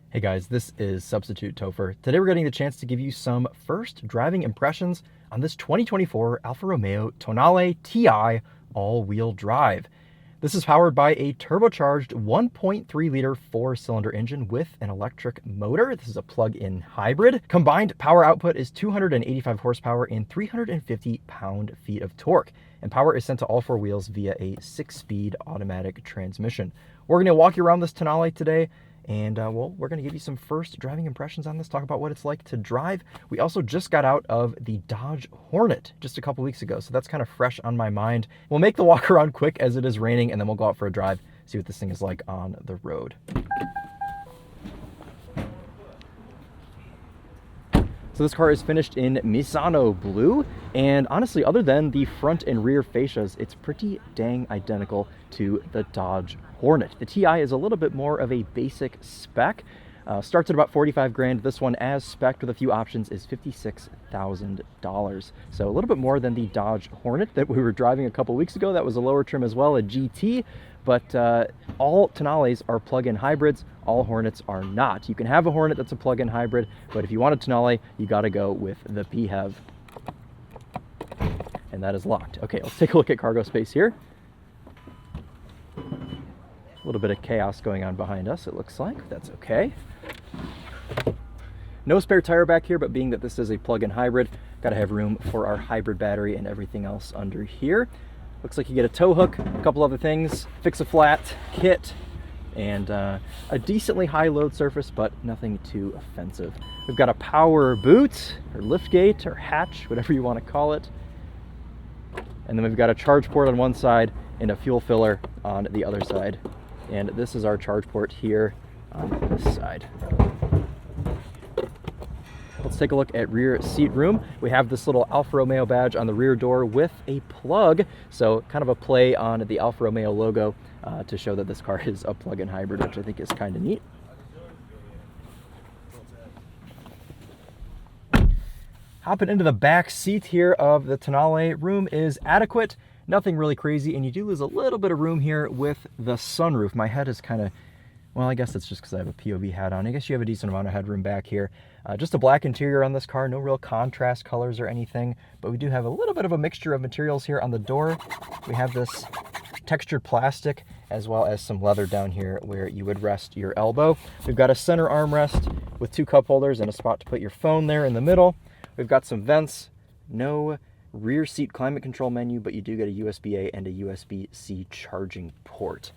Hey guys, this is Substitute Topher. Today we're getting the chance to give you some first driving impressions on this 2024 Alfa Romeo Tonale TI all-wheel drive. This is powered by a turbocharged 1.3 liter 4-cylinder engine with an electric motor. This is a plug-in hybrid. Combined power output is 285 horsepower and 350 pound-feet of torque. And power is sent to all four wheels via a 6-speed automatic transmission. We're going to walk you around this Tonale today. And well, we're going to give you some first driving impressions on this, talk about what it's like to drive. We also just got out of the Dodge Hornet just a couple weeks ago, so that's kind of fresh on my mind. We'll make the walk around quick as it is raining, and then we'll go out for a drive, see what this thing is like on the road. So this car is finished in Misano blue, and honestly, other than the front and rear fascias, it's pretty dang identical to the Dodge Hornet. The TI is a little bit more of a basic spec. Starts at about 45 grand. This one, as spec'd with a few options, is $56,000. So a little bit more than the Dodge Hornet that we were driving a couple weeks ago. That was a lower trim as well, a GT. But all Tonales are plug-in hybrids. All Hornets are not. You can have a Hornet that's a plug-in hybrid, but if you want a Tonale, you got to go with the PHEV. And that is locked. Okay, let's take a look at cargo space here. A little bit of chaos going on behind us, it looks like. That's okay. No spare tire back here, but being that this is a plug-in hybrid, got to have room for our hybrid battery and everything else under here. Looks like you get a tow hook, a couple other things, fix-a-flat kit, and a decently high load surface, but nothing too offensive. We've got a power boot, or lift gate, or hatch, whatever you want to call it. And then we've got a charge port on one side and a fuel filler on the other side. And this is our charge port here on this side. Let's take a look at rear seat room. We have this little Alfa Romeo badge on the rear door with a plug. So kind of a play on the Alfa Romeo logo to show that this car is a plug-in hybrid, which I think is kind of neat. Hopping into the back seat here of the Tonale, room is adequate. Nothing really crazy, and you do lose a little bit of room here with the sunroof. My head is kind of, well, I guess it's just because I have a POV hat on. I guess you have a decent amount of headroom back here. Just a black interior on this car, no real contrast colors or anything, but we do have a little bit of a mixture of materials here on the door. We have this textured plastic as well as some leather down here where you would rest your elbow. We've got a center armrest with 2 cup holders and a spot to put your phone there in the middle. We've got some vents, no rear seat climate control menu, but you do get a USB-A and a USB-C charging port.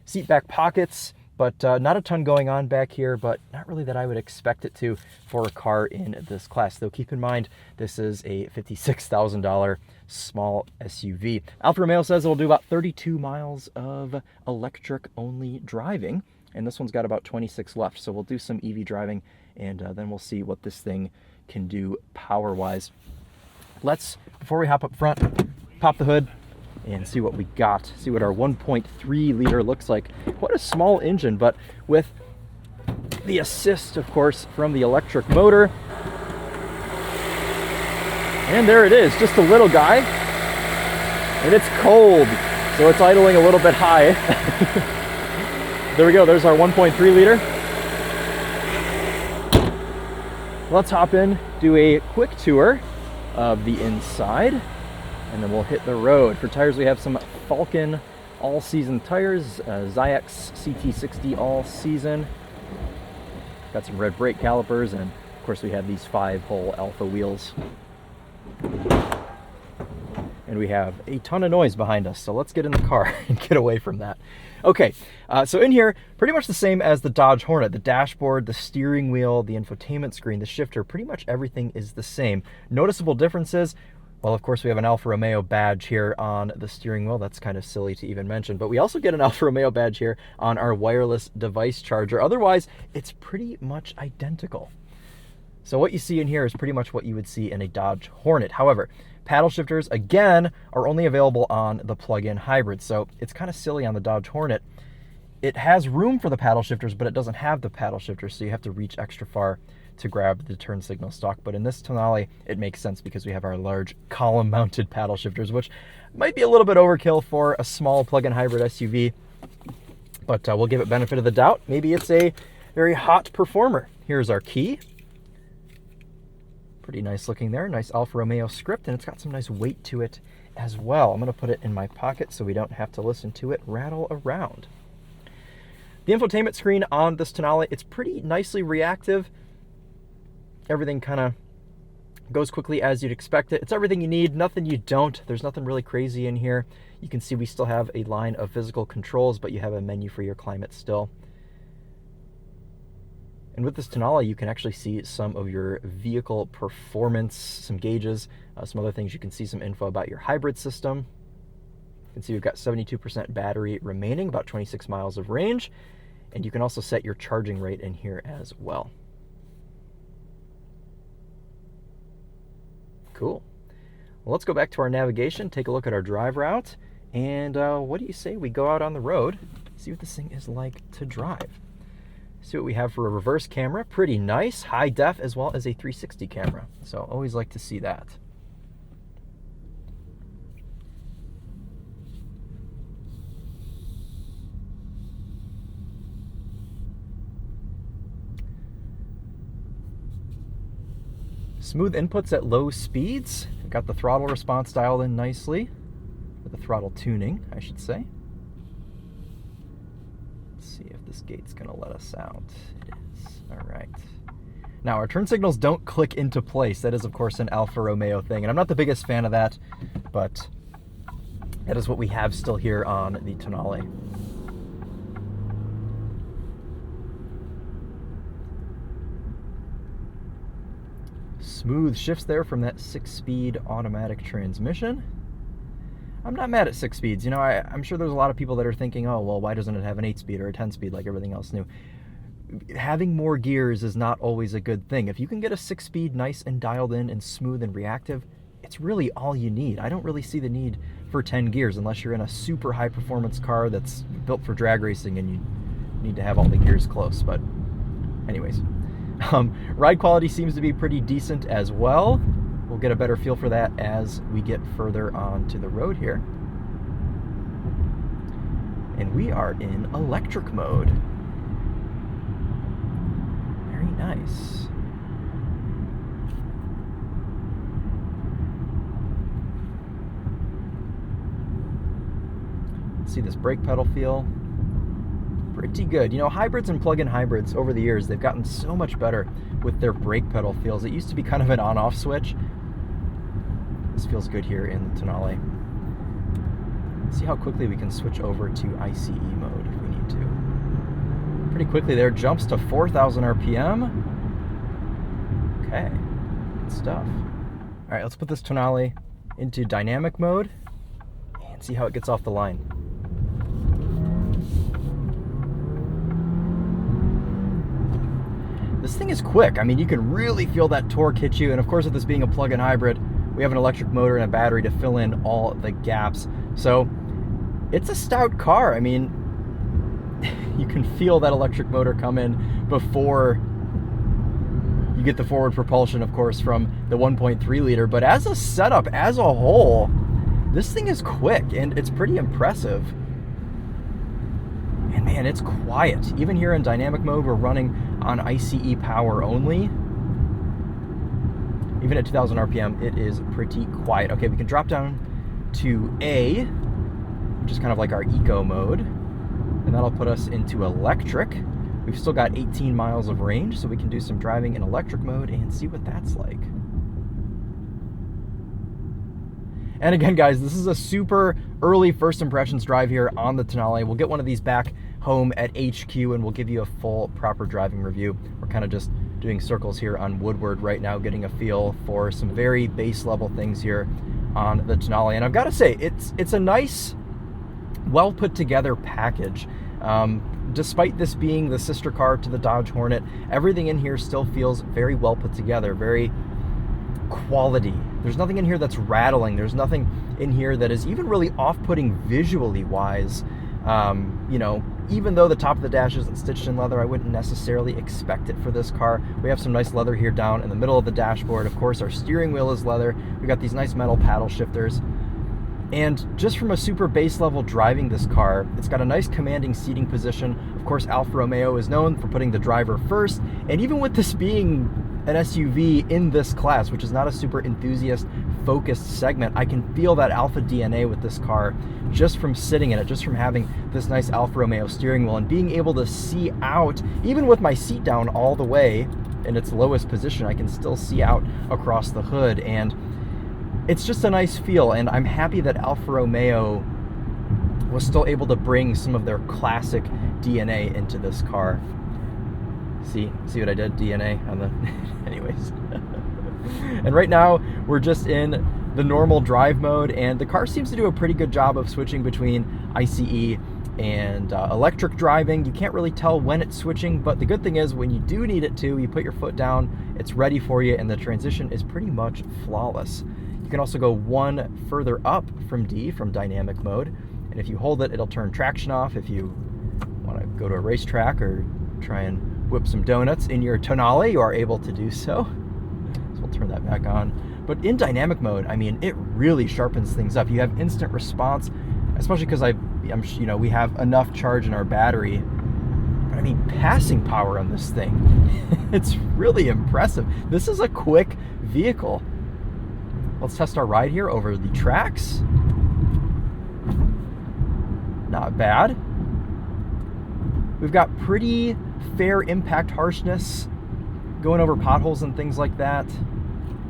Seat back pockets, but not a ton going on back here, but not really that I would expect it to for a car in this class. Though keep in mind, this is a $56,000 small SUV. Alfa Romeo says it'll do about 32 miles of electric-only driving, and this one's got about 26 left. So we'll do some EV driving, and then we'll see what this thing can do power-wise. Let's, before we hop up front, pop the hood and see what we got. See what our 1.3 liter looks like. What a small engine, but with the assist, of course, from the electric motor. And there it is, just a little guy. And it's cold, so it's idling a little bit high. There we go, there's our 1.3 liter. Let's hop in, do a quick tour of the inside, and then we'll hit the road. For tires, we have some Falcon all-season tires, Zyx CT60 all-season. Got some red brake calipers, and of course we have these 5-hole Alfa wheels. And we have a ton of noise behind us, so let's get in the car and get away from that. Okay, so in here, pretty much the same as the Dodge Hornet. The dashboard, the steering wheel, the infotainment screen, the shifter, pretty much everything is the same. Noticeable differences, well, of course, we have an Alfa Romeo badge here on the steering wheel. That's kind of silly to even mention, but we also get an Alfa Romeo badge here on our wireless device charger. Otherwise, it's pretty much identical. So what you see in here is pretty much what you would see in a Dodge Hornet. However, paddle shifters, again, are only available on the plug-in hybrid. So it's kind of silly on the Dodge Hornet. It has room for the paddle shifters, but it doesn't have the paddle shifters, so you have to reach extra far to grab the turn signal stalk. But in this Tonale, it makes sense because we have our large column-mounted paddle shifters, which might be a little bit overkill for a small plug-in hybrid SUV, but we'll give it benefit of the doubt. Maybe it's a very hot performer. Here's our key. Pretty nice looking there. Nice Alfa Romeo script, and it's got some nice weight to it as well. I'm going to put it in my pocket so we don't have to listen to it rattle around. The infotainment screen on this Tonale, it's pretty nicely reactive. Everything kind of goes quickly as you'd expect it. It's everything you need, nothing you don't. There's nothing really crazy in here. You can see we still have a line of physical controls, but you have a menu for your climate still. And with this Tonale, you can actually see some of your vehicle performance, some gauges, some other things. You can see some info about your hybrid system. You can see we've got 72% battery remaining, about 26 miles of range. And you can also set your charging rate in here as well. Cool. Well, let's go back to our navigation, take a look at our drive route, and what do you say we go out on the road, see what this thing is like to drive. See what we have for a reverse camera. Pretty nice, high def, as well as a 360 camera. So always like to see that. Smooth inputs at low speeds. We've got the throttle response dialed in nicely, or the throttle tuning, I should say. See if this gate's gonna let us out. It is. All right. Now, our turn signals don't click into place. That is, of course, an Alfa Romeo thing, and I'm not the biggest fan of that, but that is what we have still here on the Tonale. Smooth shifts there from that 6-speed automatic transmission. I'm not mad at 6 speeds. You know, I'm sure there's a lot of people that are thinking, oh, well, why doesn't it have an 8-speed or a 10-speed like everything else new? Having more gears is not always a good thing. If you can get a 6-speed nice and dialed in and smooth and reactive, it's really all you need. I don't really see the need for 10 gears unless you're in a super high performance car that's built for drag racing and you need to have all the gears close. But anyways, ride quality seems to be pretty decent as well. We'll get a better feel for that as we get further onto the road here. And we are in electric mode. Very nice. Let's see this brake pedal feel. Pretty good. You know, hybrids and plug-in hybrids over the years, they've gotten so much better with their brake pedal feels. It used to be kind of an on-off switch. This feels good here in the Tonale. See how quickly we can switch over to ICE mode if we need to. Pretty quickly there, jumps to 4,000 RPM. Okay, good stuff. All right, let's put this Tonale into dynamic mode and see how it gets off the line. This thing is quick. I mean, you can really feel that torque hit you. And of course, with this being a plug-in hybrid, we have an electric motor and a battery to fill in all the gaps. So it's a stout car. I mean, you can feel that electric motor come in before you get the forward propulsion, of course, from the 1.3 liter. But as a setup, as a whole, this thing is quick and it's pretty impressive. And man, it's quiet. Even here in dynamic mode, we're running on ICE power only. Even at 2,000 RPM, it is pretty quiet. Okay, we can drop down to A, which is kind of like our eco mode, and that'll put us into electric. We've still got 18 miles of range, so we can do some driving in electric mode and see what that's like. And again, guys, this is a super early first impressions drive here on the Tonale. We'll get one of these back home at HQ and we'll give you a full proper driving review. We're kind of just doing circles here on Woodward right now, getting a feel for some very base level things here on the Tonale. And I've got to say, it's a nice, well put together package. Despite this being the sister car to the Dodge Hornet, everything in here still feels very well put together, very quality. There's nothing in here that's rattling. There's nothing in here that is even really off-putting visually wise. You know, even though the top of the dash isn't stitched in leather, I wouldn't necessarily expect it for this car. We have some nice leather here down in the middle of the dashboard. Of course, our steering wheel is leather. We've got these nice metal paddle shifters. And just from a super base level driving this car, it's got a nice commanding seating position. Of course, Alfa Romeo is known for putting the driver first. And even with this being an SUV in this class, which is not a super enthusiast focused segment, I can feel that Alfa DNA with this car just from sitting in it, just from having this nice Alfa Romeo steering wheel and being able to see out, even with my seat down all the way in its lowest position, I can still see out across the hood. And it's just a nice feel, and I'm happy that Alfa Romeo was still able to bring some of their classic DNA into this car. See what I did? DNA on the... Anyways. And right now, we're just in the normal drive mode, and the car seems to do a pretty good job of switching between ICE and electric driving. You can't really tell when it's switching, but the good thing is when you do need it to, you put your foot down, it's ready for you, and the transition is pretty much flawless. You can also go one further up from D, from dynamic mode, and if you hold it, it'll turn traction off. If you want to go to a racetrack or try and whip some donuts in your Tonale, you are able to do so. So we'll turn that back on. But in dynamic mode, I mean, it really sharpens things up. You have instant response, especially because we have enough charge in our battery. But I mean, passing power on this thing, it's really impressive. This is a quick vehicle. Let's test our ride here over the tracks. Not bad. We've got pretty fair impact harshness going over potholes and things like that.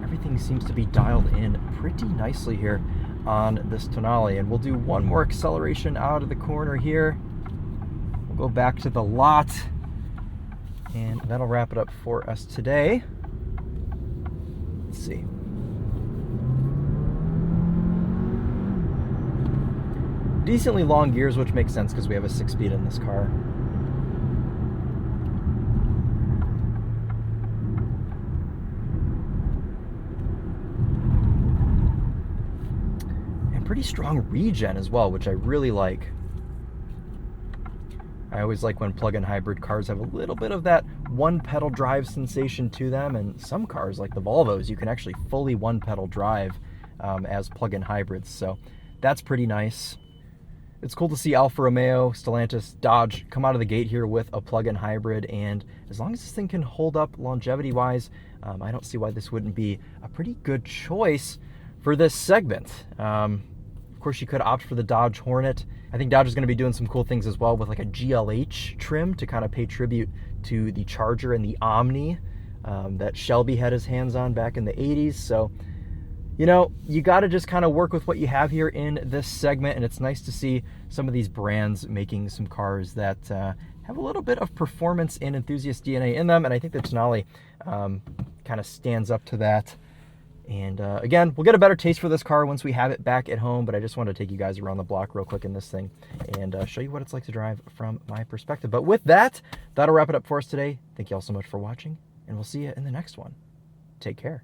Everything seems to be dialed in pretty nicely here on this Tonale. And we'll do one more acceleration out of the corner here. We'll go back to the lot, and that'll wrap it up for us today. Let's see. Decently long gears, which makes sense because we have a 6-speed in this car. And pretty strong regen as well, which I really like. I always like when plug-in hybrid cars have a little bit of that one-pedal drive sensation to them, and some cars, like the Volvos, you can actually fully one-pedal drive as plug-in hybrids, so that's pretty nice. It's cool to see Alfa Romeo, Stellantis, Dodge come out of the gate here with a plug-in hybrid, and as long as this thing can hold up longevity-wise, I don't see why this wouldn't be a pretty good choice for this segment. Of course, you could opt for the Dodge Hornet. I think Dodge is going to be doing some cool things as well with like a GLH trim to kind of pay tribute to the Charger and the Omni that Shelby had his hands on back in the 80s. So, you know, you got to just kind of work with what you have here in this segment, and it's nice to see some of these brands making some cars that have a little bit of performance and enthusiast DNA in them, and I think the Tonale kind of stands up to that. And again, we'll get a better taste for this car once we have it back at home, but I just wanted to take you guys around the block real quick in this thing and show you what it's like to drive from my perspective. But with that, that'll wrap it up for us today. Thank you all so much for watching, and we'll see you in the next one. Take care.